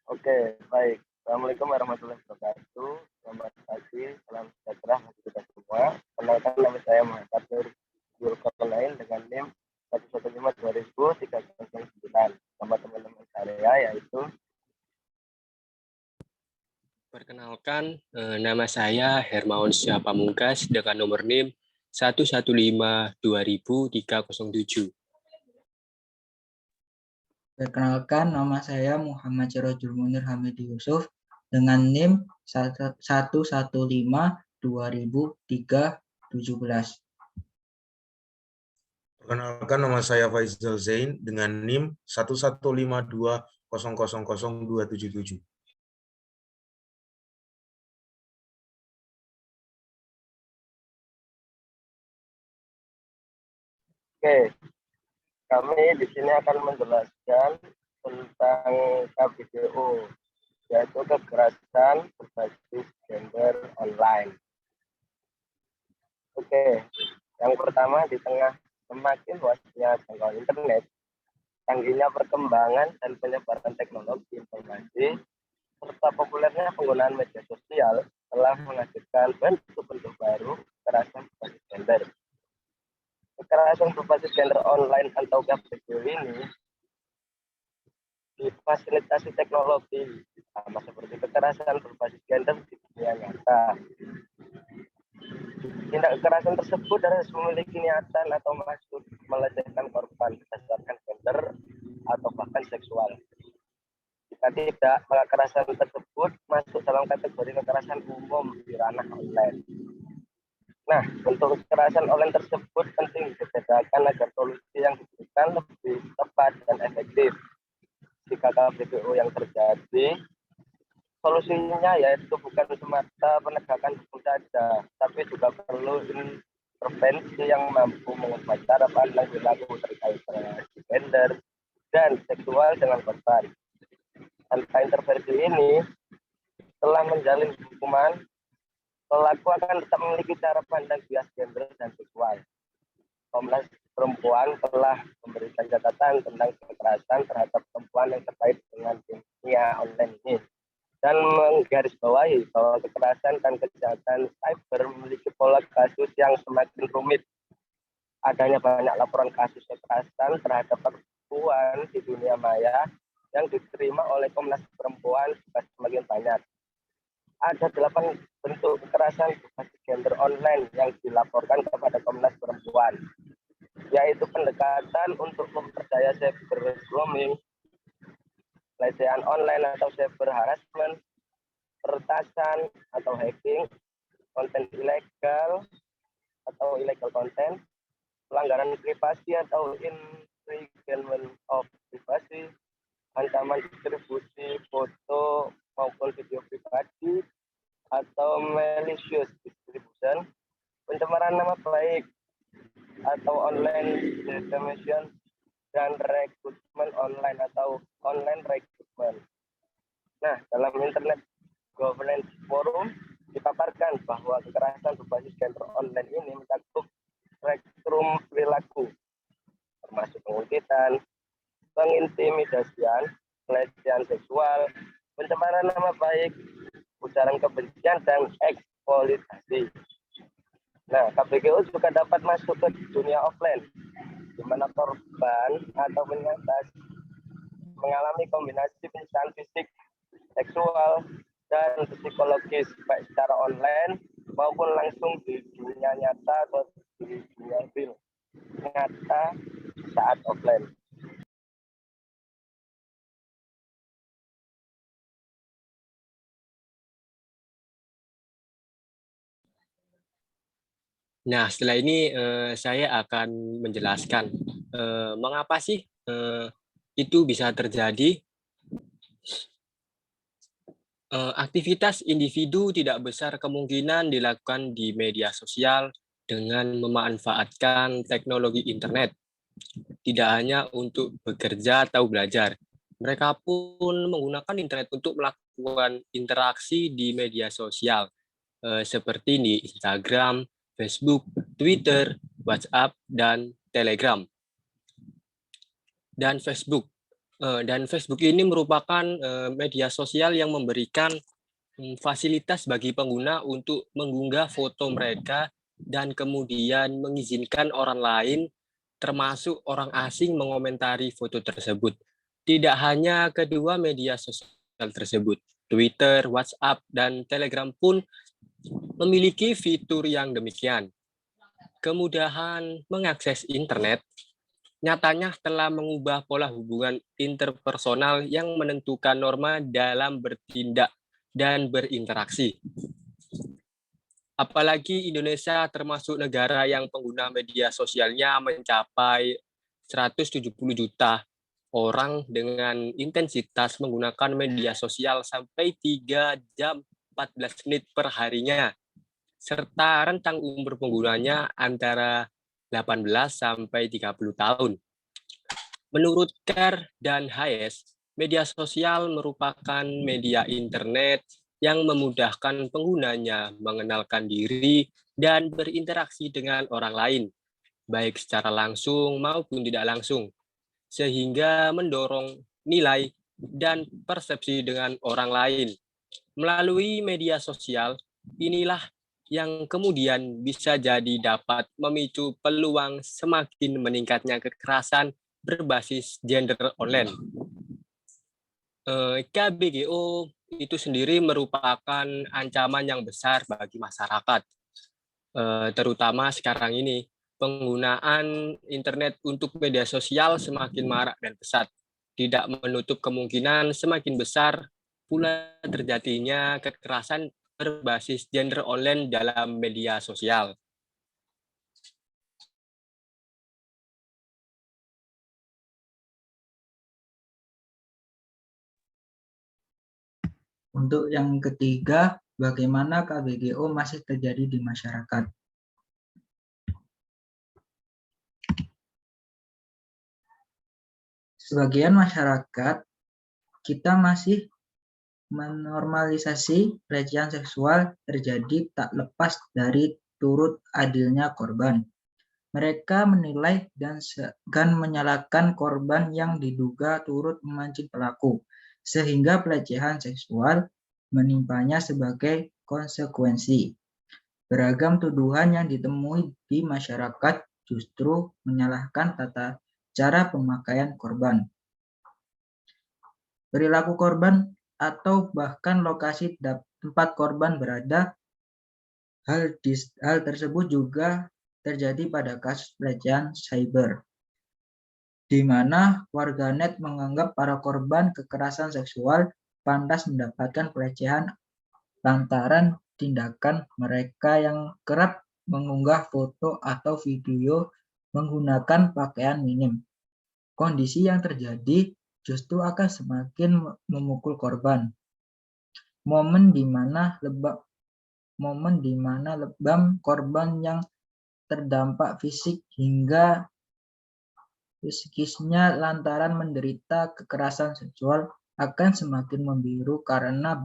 Oke, baik. Assalamualaikum warahmatullahi wabarakatuh. Selamat pagi, salam sejahtera bagi kita semua. Kenalkan nama saya Muhammad Nur Zulkarnain dengan NIM 115 200309. Nama teman-teman saya yaitu Perkenalkan, nama saya Hermawan Syah Pamungkas dengan nomor NIM 115-200307. Perkenalkan, nama saya Muhammad Sirojul Munir Hamidi Yusuf dengan NIM 115-2003-17. Perkenalkan, nama saya Faizal Zain dengan NIM 11520000277. Oke, kami di sini akan menjelaskan tentang KBGO, yaitu kekerasan berbasis gender online. Oke, yang pertama di tengah semakin luasnya jangkauan internet, canggihnya perkembangan dan penyebaran teknologi informasi, serta populernya penggunaan media sosial telah menghasilkan bentuk-bentuk baru kekerasan berbasis gender. Kekerasan berbasis gender online atau KBGO ini difasilitasi teknologi, sama seperti kekerasan berbasis gender di dunia nyata. Tindak kekerasan tersebut harus memiliki niatan atau maksud melecehkan korban berdasarkan gender atau bahkan seksual. Jika tidak, maka kekerasan tersebut masuk dalam kategori kekerasan umum di ranah online. Nah, untuk kekerasan online tersebut penting dibedakan agar solusi yang diberikan lebih tepat dan efektif. Jika KBGO yang terjadi, solusinya yaitu bukan semata penegakan hukum saja, tapi juga perlu intervensi yang mampu mengubah cara pandang perilaku terkait gender dan seksual dengan korban. Tanpa intervensi ini, telah menjalin hukuman, pelaku akan tetap memiliki cara pandang bias gender dan seksual. Komnas Perempuan telah memberikan catatan tentang kekerasan terhadap perempuan yang terkait dengan dunia online ini, dan menggarisbawahi bahwa kekerasan dan kejahatan cyber memiliki pola kasus yang semakin rumit. Adanya banyak laporan kasus kekerasan terhadap perempuan di dunia maya yang diterima oleh Komnas Perempuan juga semakin banyak. Ada 8 bentuk kekerasan berbasis gender online yang dilaporkan kepada Komnas Perempuan, yaitu pendekatan untuk mempercaya cyber grooming, pelecehan online atau cyber harassment, peretasan atau hacking, konten ilegal atau illegal content, pelanggaran privasi atau infringement of privacy, ancaman distribusi foto maupun video pribadi atau malicious distribution, pencemaran nama baik atau online defamation, dan rekrutmen online atau online rekrutmen. Nah, dalam Internet Governance Forum dipaparkan bahwa kekerasan berbasis gender online ini mencakup spektrum perilaku, termasuk penguntitan, pengintimidasian, pelecehan seksual, pencemaran nama baik, ujaran kebencian, dan eksploitasi. Nah, KBGO juga dapat masuk ke dunia offline, di mana korban atau penyintas mengalami kombinasi penyiksaan fisik, seksual, dan psikologis, baik secara online maupun langsung di dunia nyata atau di dunia real nyata saat offline. Nah, setelah ini saya akan menjelaskan mengapa sih itu bisa terjadi. Aktivitas individu tidak besar kemungkinan dilakukan di media sosial dengan memanfaatkan teknologi internet. Tidak hanya untuk bekerja atau belajar, mereka pun menggunakan internet untuk melakukan interaksi di media sosial, seperti di Instagram, Facebook, Twitter, WhatsApp, dan Telegram. Dan Facebook Dan Facebook ini merupakan media sosial yang memberikan fasilitas bagi pengguna untuk mengunggah foto mereka dan kemudian mengizinkan orang lain, termasuk orang asing, mengomentari foto tersebut. Tidak hanya kedua media sosial tersebut, Twitter, WhatsApp, dan Telegram pun memiliki fitur yang demikian. Kemudahan mengakses internet nyatanya telah mengubah pola hubungan interpersonal yang menentukan norma dalam bertindak dan berinteraksi. Apalagi Indonesia termasuk negara yang pengguna media sosialnya mencapai 170 juta orang dengan intensitas menggunakan media sosial sampai 3 jam 14 menit per harinya, serta rentang umur penggunanya antara 18 sampai 30 tahun. Menurut Kerr dan Hayes, media sosial merupakan media internet yang memudahkan penggunanya mengenalkan diri dan berinteraksi dengan orang lain, baik secara langsung maupun tidak langsung, sehingga mendorong nilai dan persepsi dengan orang lain. Melalui media sosial, inilah yang kemudian bisa jadi dapat memicu peluang semakin meningkatnya kekerasan berbasis gender online. KBGO itu sendiri merupakan ancaman yang besar bagi masyarakat, terutama sekarang ini. Penggunaan internet untuk media sosial semakin marak dan pesat, tidak menutup kemungkinan semakin besar pula terjadinya kekerasan berbasis gender online dalam media sosial. Untuk yang ketiga, bagaimana KBGO masih terjadi di masyarakat? Sebagian masyarakat kita masih menormalisasi pelecehan seksual terjadi tak lepas dari turut adilnya korban. Mereka menilai dan segan menyalahkan korban yang diduga turut memancing pelaku, sehingga pelecehan seksual menimpanya sebagai konsekuensi. Beragam tuduhan yang ditemui di masyarakat justru menyalahkan tata cara pemakaian korban, perilaku korban, atau bahkan lokasi tempat korban berada. Hal tersebut juga terjadi pada kasus pelecehan cyber, di mana warganet menganggap para korban kekerasan seksual pantas mendapatkan pelecehan lantaran tindakan mereka yang kerap mengunggah foto atau video menggunakan pakaian minim. Kondisi yang terjadi justru akan semakin memukul korban. Momen di mana lebam korban yang terdampak fisik hingga psikisnya lantaran menderita kekerasan seksual akan semakin membiru karena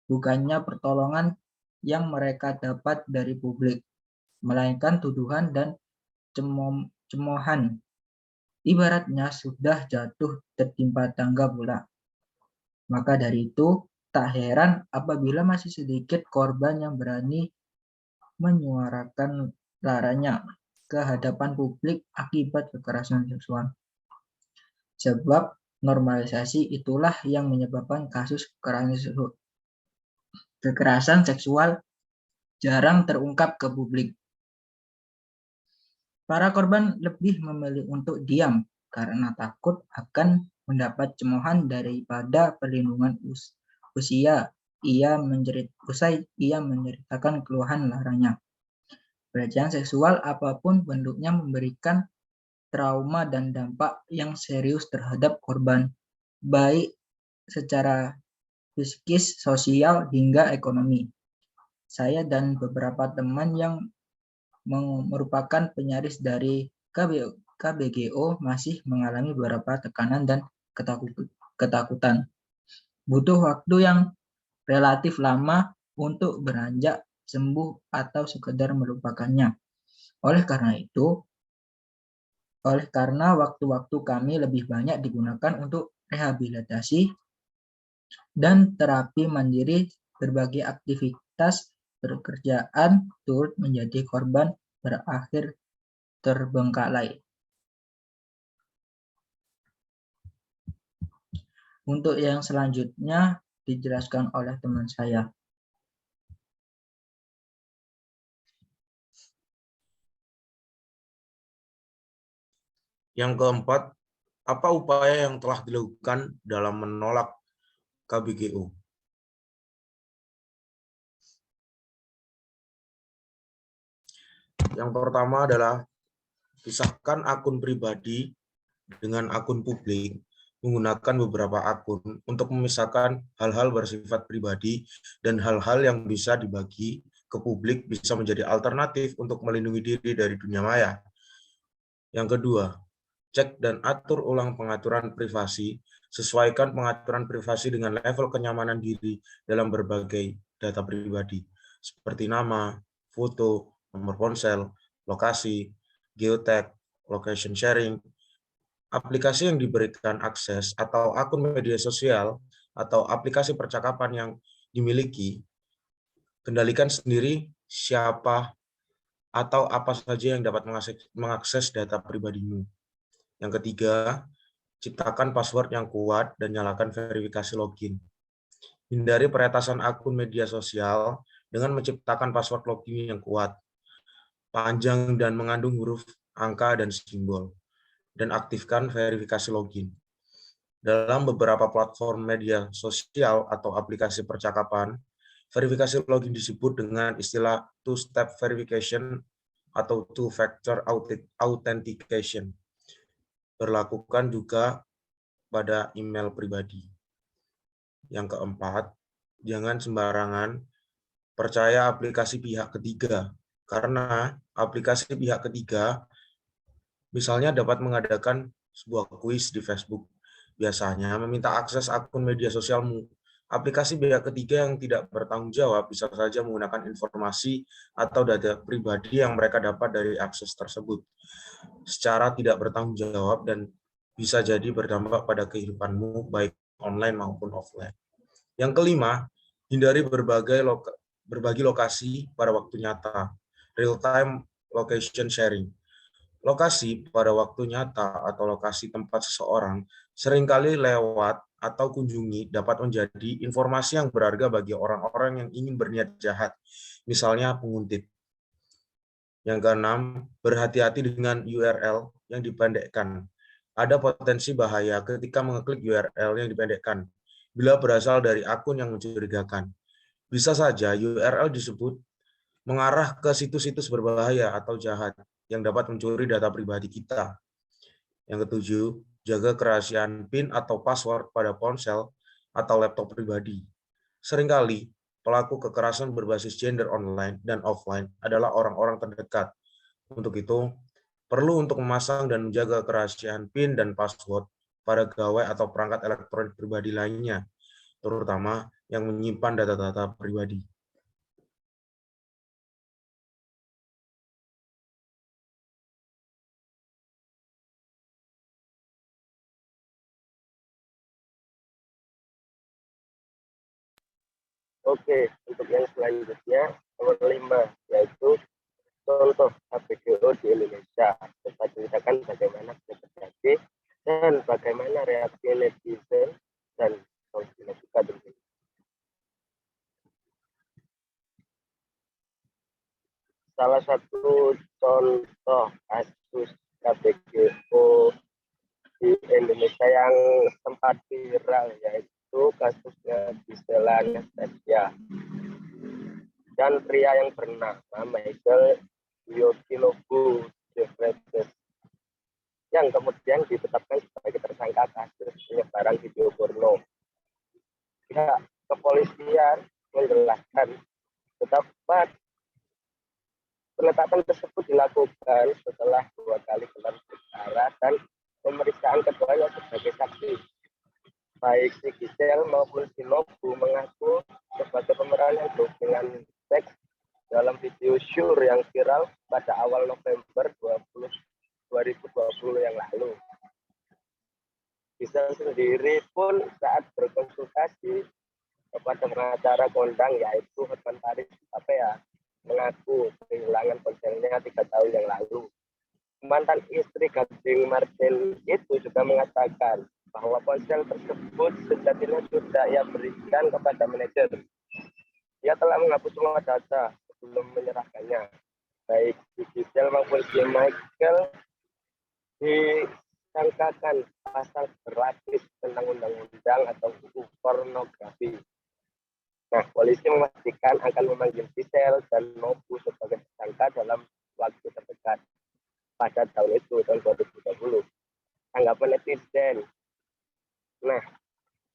bukannya pertolongan yang mereka dapat dari publik, melainkan tuduhan dan cemoohan. Ibaratnya sudah jatuh tertimpa tangga pula. Maka dari itu, tak heran apabila masih sedikit korban yang berani menyuarakan laranya ke hadapan publik akibat kekerasan seksual. Sebab normalisasi itulah yang menyebabkan kasus kekerasan seksual jarang terungkap ke publik. Para korban lebih memilih untuk diam karena takut akan mendapat cemoohan daripada perlindungan usai ia menceritakan keluhan laranya. Pelecehan seksual apapun bentuknya memberikan trauma dan dampak yang serius terhadap korban, baik secara psikis, sosial, hingga ekonomi. Saya dan beberapa teman yang merupakan penyaris dari KBGO masih mengalami beberapa tekanan dan ketakutan. Butuh waktu yang relatif lama untuk beranjak sembuh atau sekedar melupakannya. Oleh karena itu, oleh karena waktu-waktu kami lebih banyak digunakan untuk rehabilitasi dan terapi mandiri. Berbagai aktivitas pekerjaan turut menjadi korban berakhir terbengkalai. Untuk yang selanjutnya dijelaskan oleh teman saya. Yang keempat, apa upaya yang telah dilakukan dalam menolak KBGO? Yang pertama adalah pisahkan akun pribadi dengan akun publik, menggunakan beberapa akun untuk memisahkan hal-hal bersifat pribadi dan hal-hal yang bisa dibagi ke publik bisa menjadi alternatif untuk melindungi diri dari dunia maya. Yang kedua, cek dan atur ulang pengaturan privasi, sesuaikan pengaturan privasi dengan level kenyamanan diri dalam berbagai data pribadi, seperti nama, foto, nomor ponsel, lokasi, geotag, location sharing, aplikasi yang diberikan akses atau akun media sosial atau aplikasi percakapan yang dimiliki, kendalikan sendiri siapa atau apa saja yang dapat mengakses data pribadimu. Yang ketiga, ciptakan password yang kuat dan nyalakan verifikasi login. Hindari peretasan akun media sosial dengan menciptakan password login yang kuat, panjang dan mengandung huruf, angka, dan simbol, dan aktifkan verifikasi login. Dalam beberapa platform media sosial atau aplikasi percakapan, verifikasi login disebut dengan istilah two-step verification atau two-factor authentication. Berlakukan juga pada email pribadi. Yang keempat, jangan sembarangan percaya aplikasi pihak ketiga, karena aplikasi pihak ketiga misalnya dapat mengadakan sebuah kuis di Facebook, biasanya meminta akses akun media sosialmu. Aplikasi pihak ketiga yang tidak bertanggung jawab bisa saja menggunakan informasi atau data pribadi yang mereka dapat dari akses tersebut secara tidak bertanggung jawab dan bisa jadi berdampak pada kehidupanmu baik online maupun offline. Yang kelima, hindari berbagi lokasi pada waktu nyata, real-time location sharing. Lokasi pada waktu nyata atau lokasi tempat seseorang seringkali lewat atau kunjungi dapat menjadi informasi yang berharga bagi orang-orang yang ingin berniat jahat, misalnya penguntit. Yang keenam, berhati-hati dengan URL yang dipendekkan. Ada potensi bahaya ketika mengeklik URL yang dipendekkan bila berasal dari akun yang mencurigakan. Bisa saja URL disebut mengarah ke situs-situs berbahaya atau jahat yang dapat mencuri data pribadi kita. Yang ketujuh, jaga kerahasiaan PIN atau password pada ponsel atau laptop pribadi. Seringkali, pelaku kekerasan berbasis gender online dan offline adalah orang-orang terdekat. Untuk itu, perlu untuk memasang dan menjaga kerahasiaan PIN dan password pada gawai atau perangkat elektronik pribadi lainnya, terutama yang menyimpan data-data pribadi. Oke, untuk yang selanjutnya, nomor 5, yaitu contoh KBGO di Indonesia. Kita ceritakan bagaimana terjadi dan bagaimana reaksi netizen dan solusinya juga tentunya. Salah satu contoh kasus KBGO di Indonesia yang sempat viral yaitu kasusnya Gisela Anastasia dan pria yang bernama Michael Yokinobu Jeffreys yang kemudian ditetapkan sebagai tersangka kasus penyebaran video porno. Pihak kepolisian menjelaskan betapa penetapan tersebut dilakukan setelah 2 kali gelar perkara dan pemeriksaan keduanya sebagai saksi. Baik si Gisel maupun si Nobu mengaku sebagai pemeran yang dengan seks dalam video syur yang viral pada awal November 2020 yang lalu. Gisel sendiri pun saat berkonsultasi kepada pengacara kondang yaitu Hotman Paris KPA mengaku kehilangan ponselnya 3 tahun yang lalu. Mantan istri Gading Martin itu juga mengatakan bahwa ponsel tersebut sejatinya sudah ia berikan kepada manajer. Ia telah menghapus semua data sebelum menyerahkannya. Baik si Gisel maupun si Michael disangkakan pasal berlapis tentang undang-undang atau UU pornografi. Nah, polisi memastikan akan memanggil Gisel dan Nobu sebagai tersangka dalam waktu terdekat pada tahun itu, tahun 2020. Tanggapan netizen. Nah,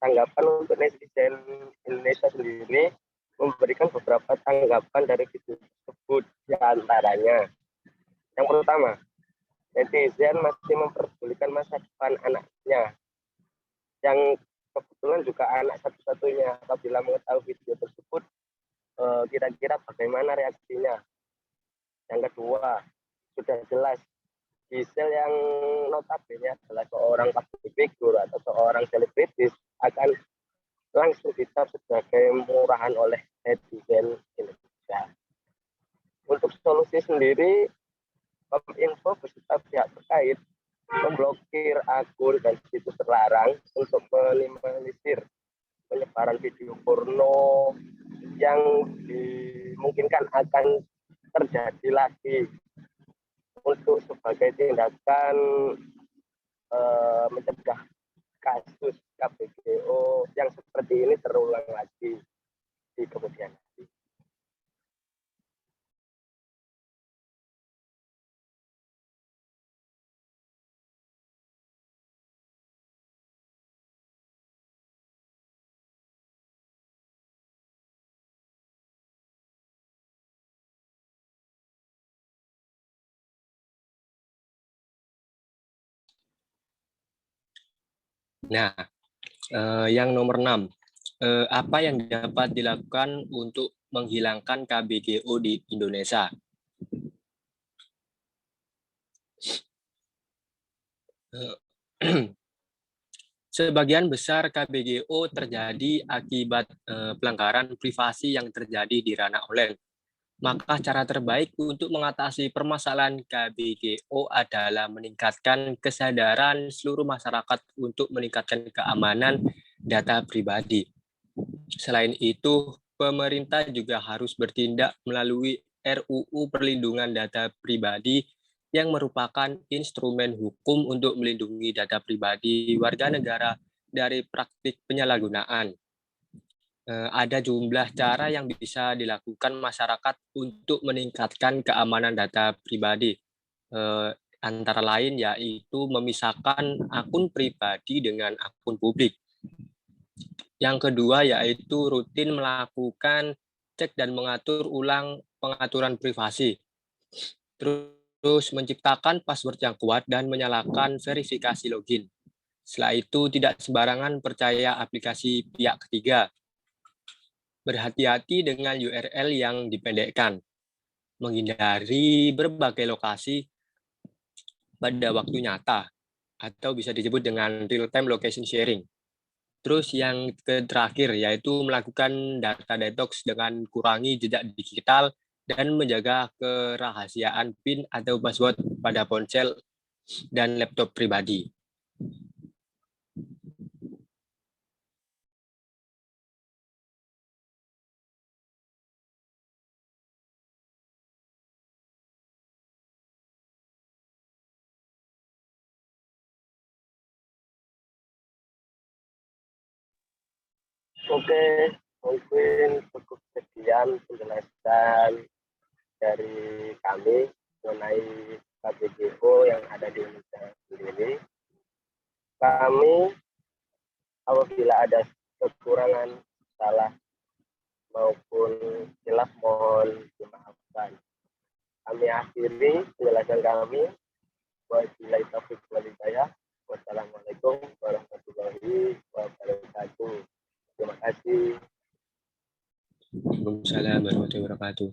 tanggapan untuk netizen Indonesia sendiri memberikan beberapa tanggapan dari video tersebut, di antaranya. Yang pertama, netizen masih memperdulikan masa depan anaknya, yang kebetulan juga anak satu-satunya. Apabila mengetahui video tersebut, kira-kira bagaimana reaksinya? Yang kedua, sudah jelas Gisel yang notabene adalah seorang public figure atau seorang selebritis akan langsung dicap sebagai murahan oleh netizen Indonesia. Untuk solusi sendiri, Kominfo beserta pihak terkait memblokir akun dan situs terlarang untuk meminimalisir penyebaran video porno yang dimungkinkan akan terjadi lagi, untuk sebagai tindakan mencegah kasus KBGO yang seperti ini terulang lagi di kemudian hari. Nah, yang nomor 6, apa yang dapat dilakukan untuk menghilangkan KBGO di Indonesia? Sebagian besar KBGO terjadi akibat pelanggaran privasi yang terjadi di ranah online. Maka cara terbaik untuk mengatasi permasalahan KBGO adalah meningkatkan kesadaran seluruh masyarakat untuk meningkatkan keamanan data pribadi. Selain itu, pemerintah juga harus bertindak melalui RUU Perlindungan Data Pribadi yang merupakan instrumen hukum untuk melindungi data pribadi warga negara dari praktik penyalahgunaan. Ada jumlah cara yang bisa dilakukan masyarakat untuk meningkatkan keamanan data pribadi. Antara lain yaitu memisahkan akun pribadi dengan akun publik. Yang kedua yaitu rutin melakukan cek dan mengatur ulang pengaturan privasi. Terus menciptakan password yang kuat dan menyalakan verifikasi login. Setelah itu tidak sembarangan percaya aplikasi pihak ketiga. Berhati-hati dengan URL yang dipendekkan, menghindari berbagai lokasi pada waktu nyata, atau bisa disebut dengan real-time location sharing. Terus yang terakhir yaitu melakukan data detox dengan kurangi jejak digital dan menjaga kerahasiaan PIN atau password pada ponsel dan laptop pribadi. Oke, mungkin cukup sekian penjelasan dari kami mengenai KBGO yang ada di Indonesia sendiri. Kami apabila ada kekurangan, salah maupun hilaf mohon dimaafkan. Kami akhiri penjelasan kami. Wabillahi taufiq wal hidayah. Wassalamualaikum warahmatullahi wabarakatuh. Terima kasih. Waalaikumsalam warahmatullahi wabarakatuh.